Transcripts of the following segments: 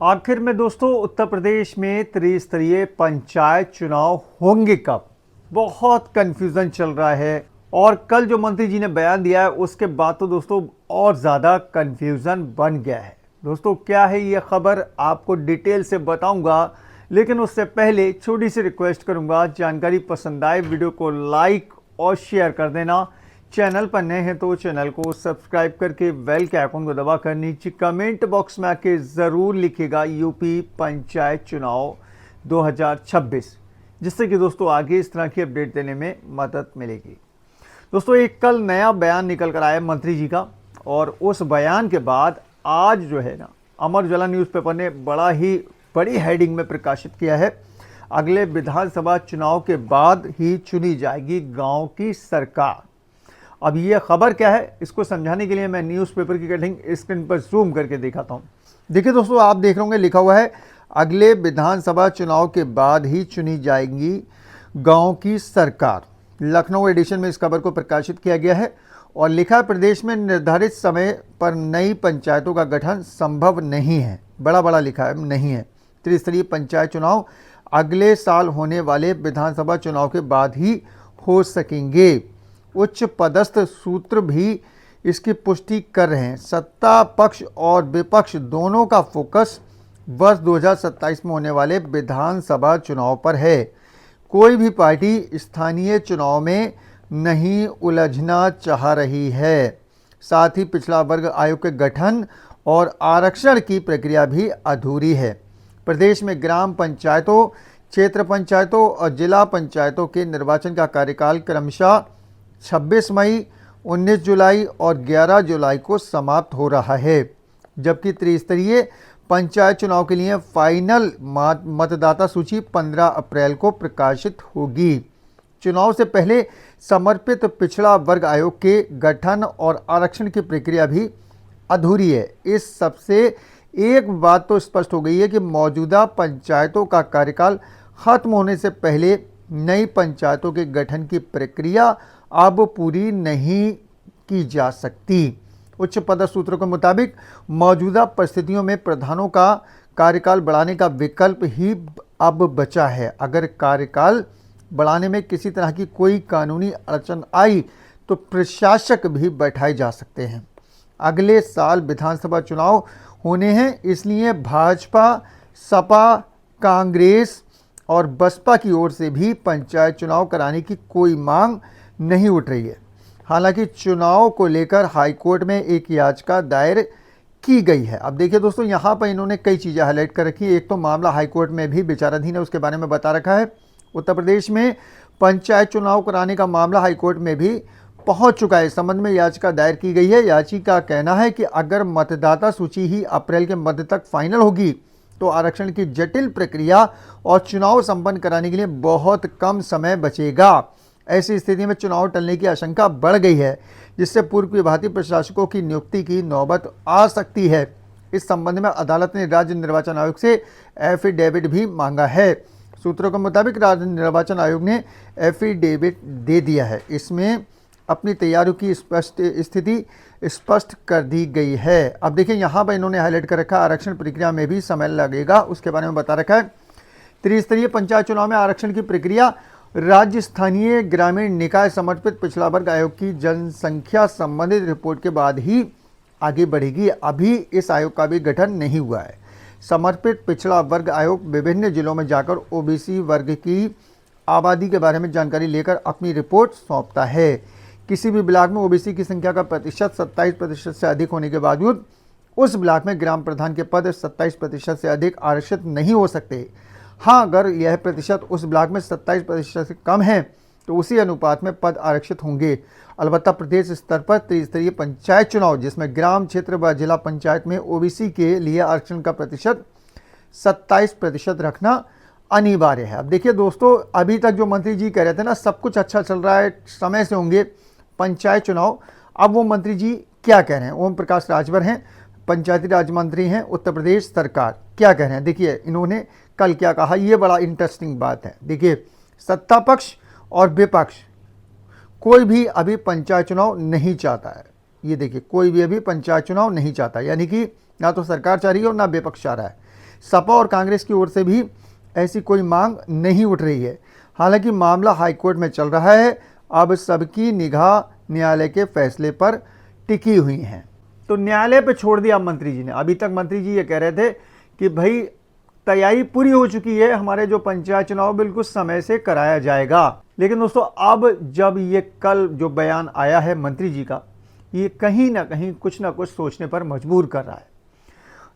आखिर में दोस्तों उत्तर प्रदेश में त्रिस्तरीय पंचायत चुनाव होंगे कब? बहुत कंफ्यूजन चल रहा है। और कल जो मंत्री जी ने बयान दिया है उसके बाद तो दोस्तों और ज़्यादा कंफ्यूजन बन गया है। दोस्तों क्या है ये खबर, आपको डिटेल से बताऊंगा, लेकिन उससे पहले छोटी सी रिक्वेस्ट करूंगा, जानकारी पसंद आए वीडियो को लाइक और शेयर कर देना। चैनल पर नए हैं तो चैनल को सब्सक्राइब करके बेल के आइकन को दबाकर नीचे कमेंट बॉक्स में आके ज़रूर लिखिएगा यूपी पंचायत चुनाव 2026, जिससे कि दोस्तों आगे इस तरह की अपडेट देने में मदद मिलेगी। दोस्तों एक कल नया बयान निकल कर आया मंत्री जी का, और उस बयान के बाद आज जो है ना, अमर उजाला न्यूज़पेपर ने बड़ी हेडिंग में प्रकाशित किया है, अगले विधानसभा चुनाव के बाद ही चुनी जाएगी गांव की सरकार। अब ये खबर क्या है, इसको समझाने के लिए मैं न्यूज़पेपर की कटिंग स्क्रीन पर जूम करके दिखाता हूँ। देखिए दोस्तों, आप देख रहे होंगे लिखा हुआ है अगले विधानसभा चुनाव के बाद ही चुनी जाएगी गांव की सरकार। लखनऊ एडिशन में इस खबर को प्रकाशित किया गया है और लिखा है प्रदेश में निर्धारित समय पर नई पंचायतों का गठन संभव नहीं है। बड़ा लिखा है, नहीं है। त्रिस्तरीय पंचायत चुनाव अगले साल होने वाले विधानसभा चुनाव के बाद ही हो सकेंगे। उच्च पदस्थ सूत्र भी इसकी पुष्टि कर रहे हैं। सत्ता पक्ष और विपक्ष दोनों का फोकस वर्ष 2027 में होने वाले विधानसभा चुनाव पर है। कोई भी पार्टी स्थानीय चुनाव में नहीं उलझना चाह रही है। साथ ही पिछड़ा वर्ग आयोग के गठन और आरक्षण की प्रक्रिया भी अधूरी है। प्रदेश में ग्राम पंचायतों, क्षेत्र पंचायतों और जिला पंचायतों के निर्वाचन का कार्यकाल क्रमशः 26 मई, 19 जुलाई और 11 जुलाई को समाप्त हो रहा है, जबकि त्रिस्तरीय पंचायत चुनाव के लिए फाइनल मतदाता सूची 15 अप्रैल को प्रकाशित होगी। चुनाव से पहले समर्पित पिछड़ा वर्ग आयोग के गठन और आरक्षण की प्रक्रिया भी अधूरी है। इस सबसे एक बात तो स्पष्ट हो गई है कि मौजूदा पंचायतों का कार्यकाल खत्म होने से पहले नई पंचायतों के गठन की प्रक्रिया अब पूरी नहीं की जा सकती। उच्च पदस्थ सूत्रों के मुताबिक मौजूदा परिस्थितियों में प्रधानों का कार्यकाल बढ़ाने का विकल्प ही अब बचा है। अगर कार्यकाल बढ़ाने में किसी तरह की कोई कानूनी अड़चन आई तो प्रशासक भी बैठाए जा सकते हैं। अगले साल विधानसभा चुनाव होने हैं, इसलिए भाजपा, सपा, कांग्रेस और बसपा की ओर से भी पंचायत चुनाव कराने की कोई मांग नहीं उठ रही है। हालांकि चुनाव को लेकर हाईकोर्ट में एक याचिका दायर की गई है। अब देखिए दोस्तों, यहाँ पर इन्होंने कई चीज़ें हाईलाइट कर रखी है। एक तो मामला हाईकोर्ट में भी विचाराधीन है, उसके बारे में बता रखा है। उत्तर प्रदेश में पंचायत चुनाव कराने का मामला हाईकोर्ट में भी पहुँच चुका है। इस संबंध में याचिका दायर की गई है। याचिका का कहना है कि अगर मतदाता सूची ही अप्रैल के मध्य तक फाइनल होगी तो आरक्षण की जटिल प्रक्रिया और चुनाव संपन्न कराने के लिए बहुत कम समय बचेगा। ऐसी स्थिति में चुनाव टलने की आशंका बढ़ गई है, जिससे पूर्व विभागीय प्रशासकों की नियुक्ति की नौबत आ सकती है। इस संबंध में अदालत ने राज्य निर्वाचन आयोग से एफिडेविट भी मांगा है। सूत्रों के मुताबिक राज्य निर्वाचन आयोग ने एफिडेविट दे दिया है। इसमें अपनी तैयारियों की स्थिति स्पष्ट कर दी गई है। अब देखिए यहाँ पर इन्होंने हाईलाइट कर रखा है आरक्षण प्रक्रिया में भी समय लगेगा, उसके बारे में बता रखा है। त्रिस्तरीय पंचायत चुनाव में आरक्षण की प्रक्रिया राज्य स्थानीय ग्रामीण निकाय समर्पित पिछड़ा वर्ग आयोग की जनसंख्या संबंधित रिपोर्ट के बाद ही आगे बढ़ेगी। अभी इस आयोग का भी गठन नहीं हुआ है। समर्पित पिछड़ा वर्ग आयोग विभिन्न जिलों में जाकर ओबीसी वर्ग की आबादी के बारे में जानकारी लेकर अपनी रिपोर्ट सौंपता है। किसी भी ब्लॉक में ओबीसी की संख्या का प्रतिशत 27% से अधिक होने के बावजूद उस ब्लॉक में ग्राम प्रधान के पद 27% से अधिक आरक्षित नहीं हो सकते। हाँ, अगर यह प्रतिशत उस ब्लॉक में 27% से कम है तो उसी अनुपात में पद आरक्षित होंगे। अलबत्ता प्रदेश स्तर पर त्रिस्तरीय पंचायत चुनाव, जिसमें ग्राम, क्षेत्र व जिला पंचायत में ओबीसी के लिए आरक्षण का प्रतिशत 27% रखना अनिवार्य है। अब देखिए दोस्तों, अभी तक जो मंत्री जी कह रहे थे ना, सब कुछ अच्छा चल रहा है, समय से होंगे पंचायत चुनाव। अब वो मंत्री जी क्या कह रहे हैं? ओम प्रकाश राजभर हैं, पंचायती राज मंत्री हैं उत्तर प्रदेश सरकार, क्या कह रहे हैं देखिए इन्होंने कल क्या कहा। ये बड़ा इंटरेस्टिंग बात है। देखिए, सत्ता पक्ष और विपक्ष कोई भी अभी पंचायत चुनाव नहीं चाहता है। ये देखिए, कोई भी अभी पंचायत चुनाव नहीं चाहता, यानी कि ना तो सरकार चाह रही है और ना विपक्ष चाह रहा है। सपा और कांग्रेस की ओर से भी ऐसी कोई मांग नहीं उठ रही है। हालांकि मामला हाईकोर्ट में चल रहा है। अब सबकी निगाह न्यायालय के फैसले पर टिकी हुई है। तो न्यायालय पे छोड़ दिया मंत्री जी ने। अभी तक मंत्री जी ये कह रहे थे कि भाई तैयारी पूरी हो चुकी है, हमारे जो पंचायत चुनाव बिल्कुल समय से कराया जाएगा। लेकिन दोस्तों अब जब ये कल जो बयान आया है मंत्री जी का, ये कहीं ना कहीं कुछ ना कुछ सोचने पर मजबूर कर रहा है।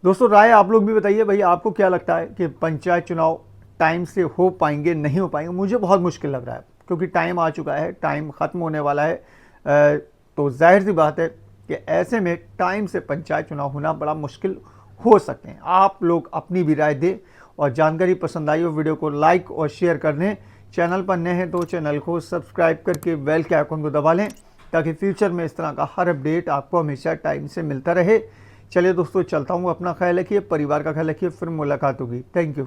दोस्तों राय आप लोग भी बताइए, भाई आपको क्या लगता है कि पंचायत चुनाव टाइम से हो पाएंगे, नहीं हो पाएंगे? मुझे बहुत मुश्किल लग रहा है, क्योंकि टाइम आ चुका है, टाइम खत्म होने वाला है। तो जाहिर सी बात है कि ऐसे में टाइम से पंचायत चुनाव होना बड़ा मुश्किल हो सकते हैं। आप लोग अपनी भी राय दें, और जानकारी पसंद आई हो वीडियो को लाइक और शेयर कर दें। चैनल पर नए हैं तो चैनल को सब्सक्राइब करके बेल के आइकन को दबा लें, ताकि फ्यूचर में इस तरह का हर अपडेट आपको हमेशा टाइम से मिलता रहे। चलिए दोस्तों, चलता हूँ। अपना ख्याल रखिए, परिवार का ख्याल रखिए, फिर मुलाकात होगी। Thank you.